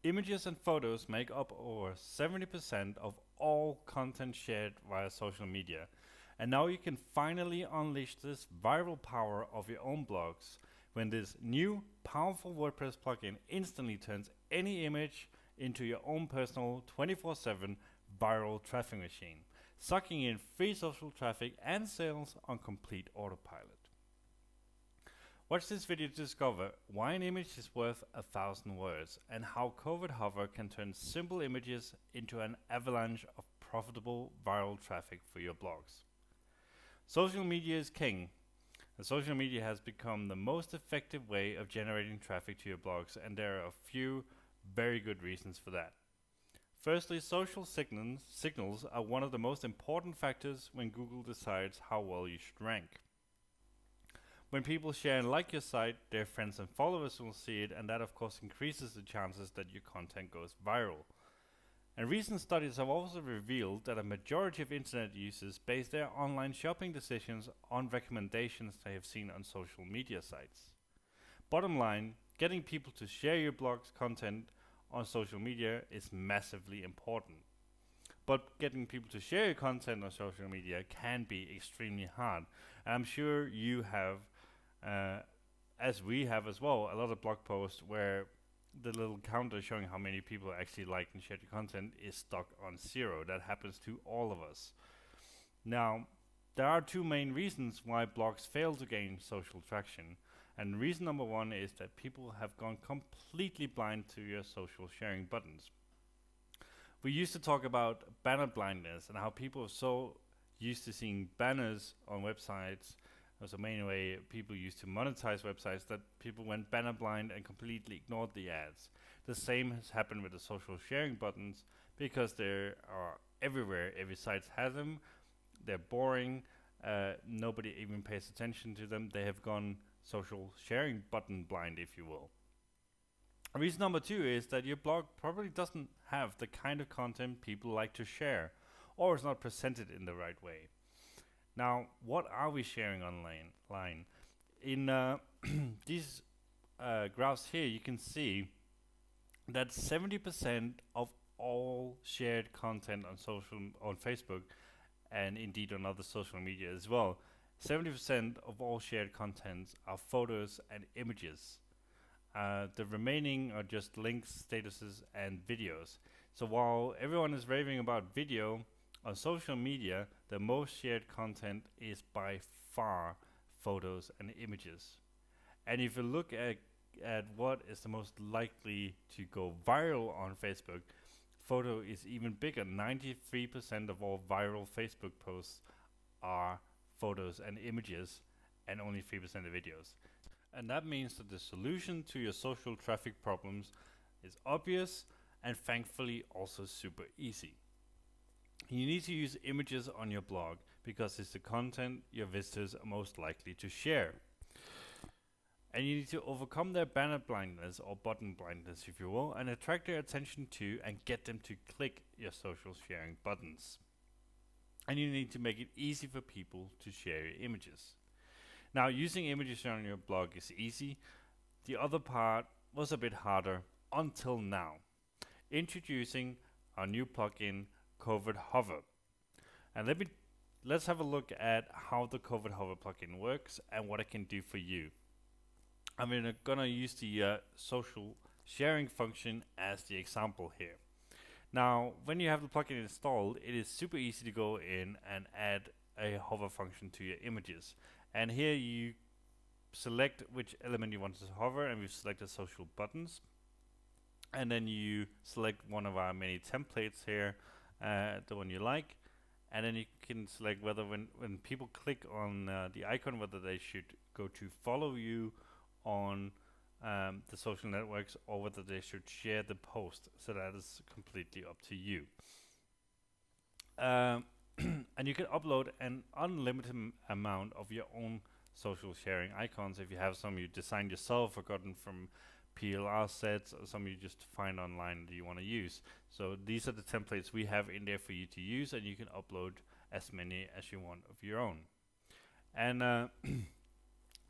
Images and photos make up over 70% of all content shared via social media. And now you can finally unleash this viral power of your own blogs when this new powerful WordPress plugin instantly turns any image into your own personal 24/7 viral traffic machine, sucking in free social traffic and sales on complete autopilot. Watch this video to discover why an image is worth 1,000 words and how Covert Hover can turn simple images into an avalanche of profitable viral traffic for your blogs. Social media is king, and social media has become the most effective way of generating traffic to your blogs, and there are a few very good reasons for that. Firstly, social signals are one of the most important factors when Google decides how well you should rank. When people share and like your site, their friends and followers will see it, and that of course increases the chances that your content goes viral. And recent studies have also revealed that a majority of internet users base their online shopping decisions on recommendations they have seen on social media sites. Bottom line, getting people to share your blog's content on social media is massively important. But getting people to share your content on social media can be extremely hard. And I'm sure you have, as we have as well, a lot of blog posts where the little counter showing how many people actually liked and shared your content is stuck on 0. That happens to all of us. Now, there are two main reasons why blogs fail to gain social traction. And reason number one is that people have gone completely blind to your social sharing buttons. We used to talk about banner blindness and how people are so used to seeing banners on websites. That's the main way people used to monetize websites, that people went banner blind and completely ignored the ads. The same has happened with the social sharing buttons because they are everywhere. Every site has them. They're boring. Nobody even pays attention to them. They have gone social sharing button blind, if you will. Reason number two is that your blog probably doesn't have the kind of content people like to share, or is not presented in the right way. Now, what are we sharing online? In these graphs here, you can see that 70% of all shared content on Facebook, and indeed on other social media as well, 70% of all shared contents are photos and images. The remaining are just links, statuses, and videos. So while everyone is raving about video, on social media, the most shared content is by far photos and images. And if you look at what is the most likely to go viral on Facebook, photo is even bigger. 93% of all viral Facebook posts are photos and images, and only 3% of videos. And that means that the solution to your social traffic problems is obvious and thankfully also super easy. You need to use images on your blog because it's the content your visitors are most likely to share. And you need to overcome their banner blindness or button blindness, if you will, and attract their attention to and get them to click your social sharing buttons. And you need to make it easy for people to share your images. Now, using images on your blog is easy. The other part was a bit harder until now. Introducing our new plugin, Covert Hover. And let's have a look at how the Covert Hover plugin works and what it can do for you. I'm gonna use the social sharing function as the example here. Now, when you have the plugin installed, it is super easy to go in and add a hover function to your images. And here you select which element you want to hover, and we've selected social buttons. And then you select one of our many templates here, the one you like, and then you can select whether when people click on the icon, whether they should go to follow you on the social networks or whether they should share the post. So that is completely up to you. And you can upload an unlimited amount of your own social sharing icons. If you have some you designed yourself or gotten from PLR sets, or some you just find online that you want to use. So these are the templates we have in there for you to use, and you can upload as many as you want of your own. And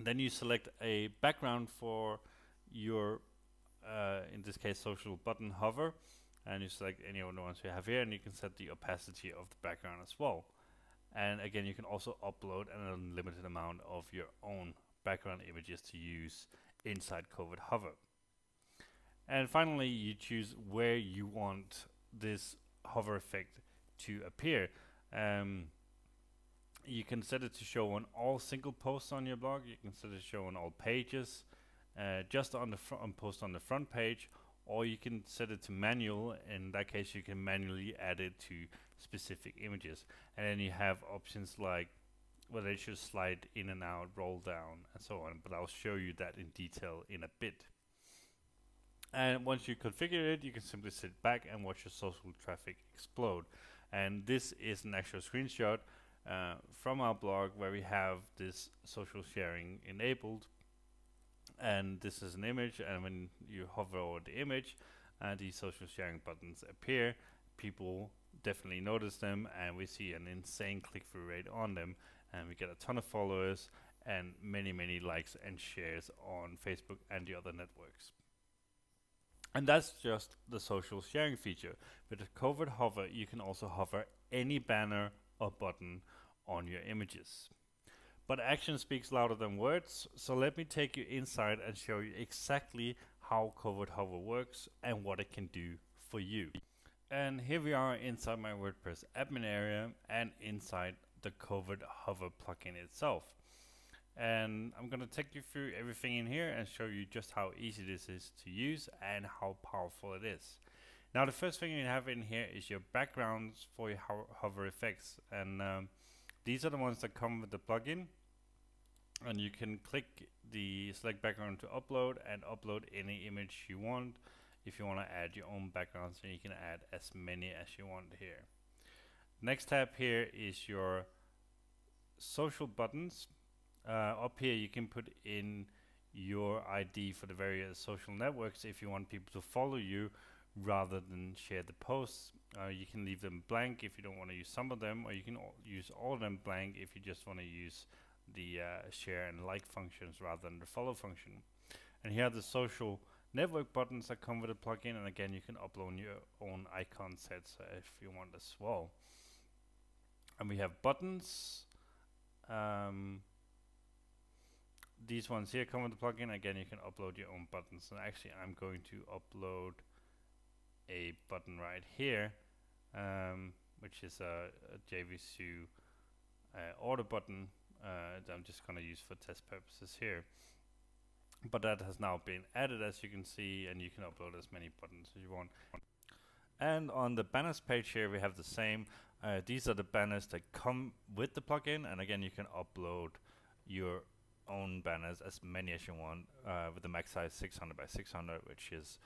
then you select a background for your in this case, social button hover, and you select any of the ones you have here, and you can set the opacity of the background as well. And again, you can also upload an unlimited amount of your own background images to use inside Covert Hover. And finally, you choose where you want this hover effect to appear. You can set it to show on all single posts on your blog. You can set it to show on all pages, just on the post on the front page, or you can set it to manual. In that case, you can manually add it to specific images. And then you have options like whether it should slide in and out, roll down, and so on. But I'll show you that in detail in a bit. And once you configure it, you can simply sit back and watch your social traffic explode. And this is an actual screenshot from our blog where we have this social sharing enabled. And this is an image, and when you hover over the image, these social sharing buttons appear. People definitely notice them, and we see an insane click-through rate on them, and we get a ton of followers and many likes and shares on Facebook and the other networks. And that's just the social sharing feature. With the Covert Hover, you can also hover any banner or button on your images. But action speaks louder than words, so let me take you inside and show you exactly how Covert Hover works and what it can do for you. And here we are inside my WordPress admin area and inside the Covert Hover plugin itself. And I'm going to take you through everything in here and show you just how easy this is to use and how powerful it is. Now the first thing you have in here is your backgrounds for your hover effects, and these are the ones that come with the plugin, and you can click the select background to upload and upload any image you want. If you want to add your own backgrounds, then you can add as many as you want here. Next tab here is your social buttons. Up here you can put in your ID for the various social networks if you want people to follow you rather than share the posts. You can leave them blank if you don't want to use some of them, or you can use all of them blank if you just want to use the share and like functions rather than the follow function. And here are the social network buttons that come with the plugin, and again you can upload your own icon sets if you want as well. And we have buttons. These ones here come with the plugin. Again, you can upload your own buttons, and actually I'm going to upload a button right here, which is a JVSU order button that I'm just going to use for test purposes here. But that has now been added, as you can see, and you can upload as many buttons as you want. And on the banners page here we have the same. These are the banners that come with the plugin, and again you can upload your own banners, as many as you want, with the max size 600 by 600, which is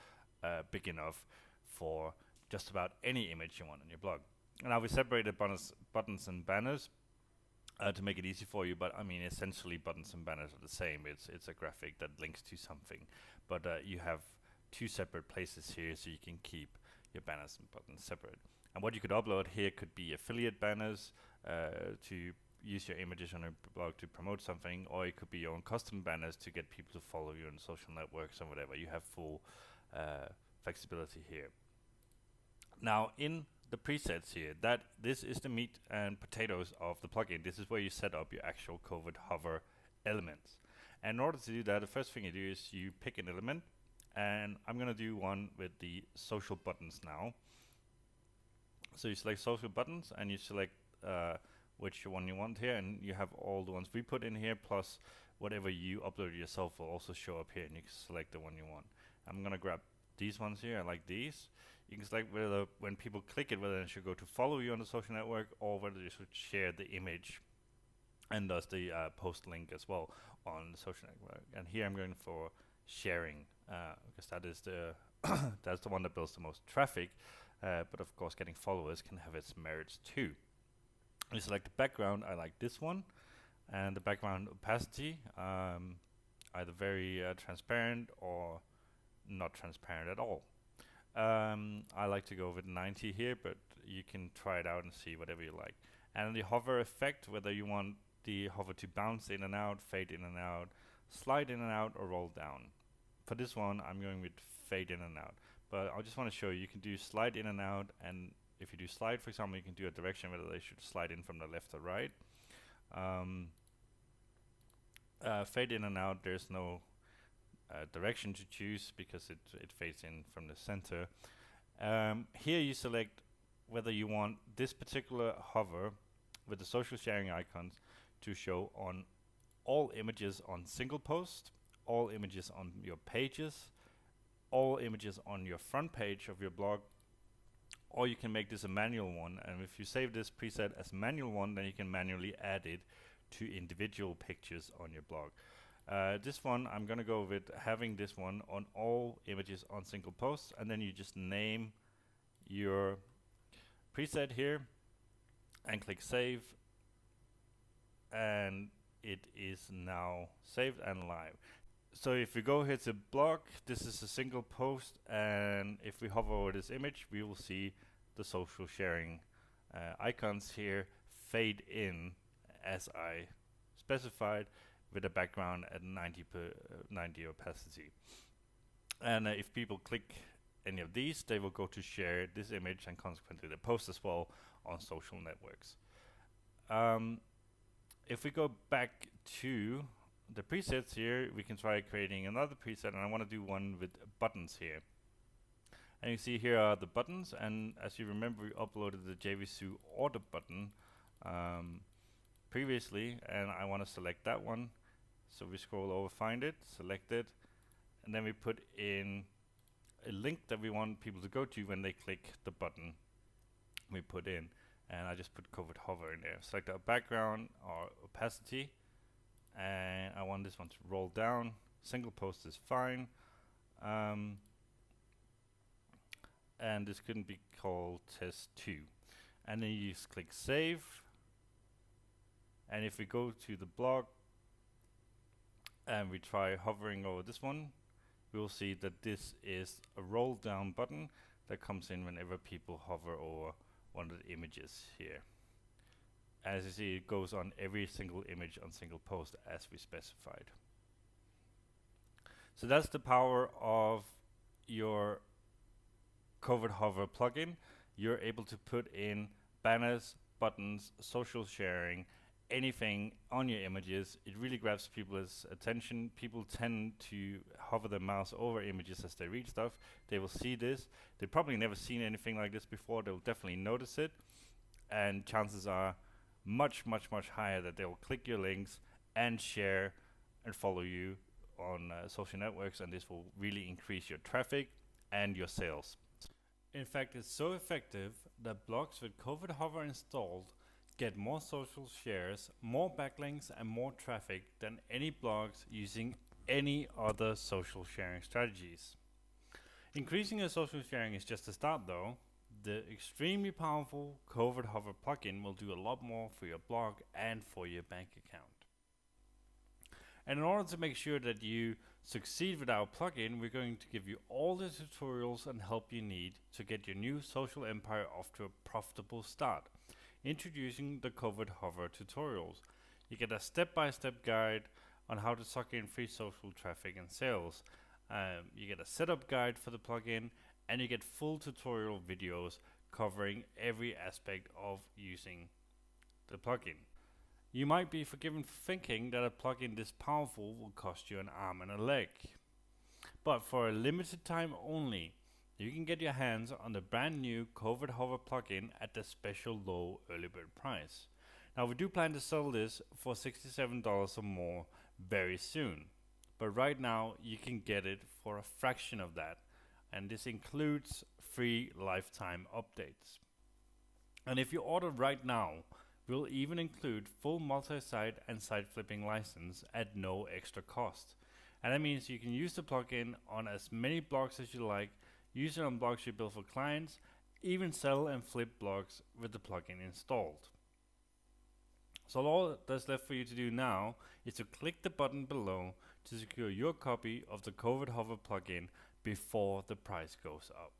big enough for just about any image you want on your blog. And now we separated buttons and banners to make it easy for you, but I mean essentially buttons and banners are the same. It's a graphic that links to something, but you have two separate places here, so you can keep your banners and buttons separate. And what you could upload here could be affiliate banners to use your images on a blog to promote something, or it could be your own custom banners to get people to follow you on social networks or whatever. You have full flexibility here. Now in the presets here, this is the meat and potatoes of the plugin. This is where you set up your actual Covert Hover elements. And in order to do that, the first thing you do is you pick an element, and I'm going to do one with the social buttons now. So you select social buttons and you select which one you want here, and you have all the ones we put in here, plus whatever you upload yourself will also show up here, and you can select the one you want. I'm gonna grab these ones here. I like these. You can select whether when people click it, whether they should go to follow you on the social network or whether they should share the image and thus the post link as well on the social network. And here I'm going for sharing because that is the that's the one that builds the most traffic, but of course getting followers can have its merits too. You select the background. I like this one, and the background opacity, either very transparent or not transparent at all. I like to go with 90 here, but you can try it out and see whatever you like. And the hover effect, whether you want the hover to bounce in and out, fade in and out, slide in and out, or roll down. For this one, I'm going with fade in and out. But I just want to show you can do slide in and out, and if you do slide, for example, you can do a direction whether they should slide in from the left or right. Fade in and out, there's no direction to choose because it fades in from the center. Here you select whether you want this particular hover with the social sharing icons to show on all images on single post, all images on your pages, all images on your front page of your blog, or you can make this a manual one. And if you save this preset as manual one, then you can manually add it to individual pictures on your blog. This one, I'm gonna go with having this one on all images on single posts, and then you just name your preset here and click save, and it is now saved and live. So if we go here to blog, this is a single post, and if we hover over this image, we will see the social sharing icons here fade in as I specified, with a background at 90 opacity. And if people click any of these, they will go to share this image and consequently the post as well on social networks. If we go back to the presets here, we can try creating another preset, and I want to do one with buttons here. And you see here are the buttons, and as you remember, we uploaded the JVZoo order button previously, and I want to select that one. So we scroll over, find it, select it, and then we put in a link that we want people to go to when they click the button we put in. And I just put Covert hover in there. Select our background or opacity, and I want this one to roll down. Single post is fine. And this couldn't be called test 2. And then you just click save. And if we go to the blog and we try hovering over this one, we will see that this is a roll down button that comes in whenever people hover over one of the images here. As you see, it goes on every single image on single post as we specified. So that's the power of your Covert Hover plugin. You're able to put in banners, buttons, social sharing, anything on your images. It really grabs people's attention. People tend to hover their mouse over images as they read stuff. They will see this. They've probably never seen anything like this before. They'll definitely notice it, and chances are much higher that they will click your links and share and follow you on social networks, and this will really increase your traffic and your sales. In fact, it's so effective that blogs with Covert Hover installed get more social shares, more backlinks, and more traffic than any blogs using any other social sharing strategies. Increasing your social sharing is just a start though. The extremely powerful Covert Hover plugin will do a lot more for your blog and for your bank account. And in order to make sure that you succeed with our plugin, we're going to give you all the tutorials and help you need to get your new social empire off to a profitable start. Introducing the Covert Hover tutorials. You get a step-by-step guide on how to suck in free social traffic and sales. You get a setup guide for the plugin, and you get full tutorial videos covering every aspect of using the plugin. You might be forgiven for thinking that a plugin this powerful will cost you an arm and a leg. But for a limited time only, you can get your hands on the brand new Covert Hover plugin at the special low early bird price. Now we do plan to sell this for $67 or more very soon, but right now you can get it for a fraction of that, and this includes free lifetime updates. And if you order right now, we'll even include full multi-site and site flipping license at no extra cost. And that means you can use the plugin on as many blogs as you like, use it on blogs you build for clients, even sell and flip blogs with the plugin installed. So all that's left for you to do now is to click the button below to secure your copy of the Covert Hover plugin before the price goes up.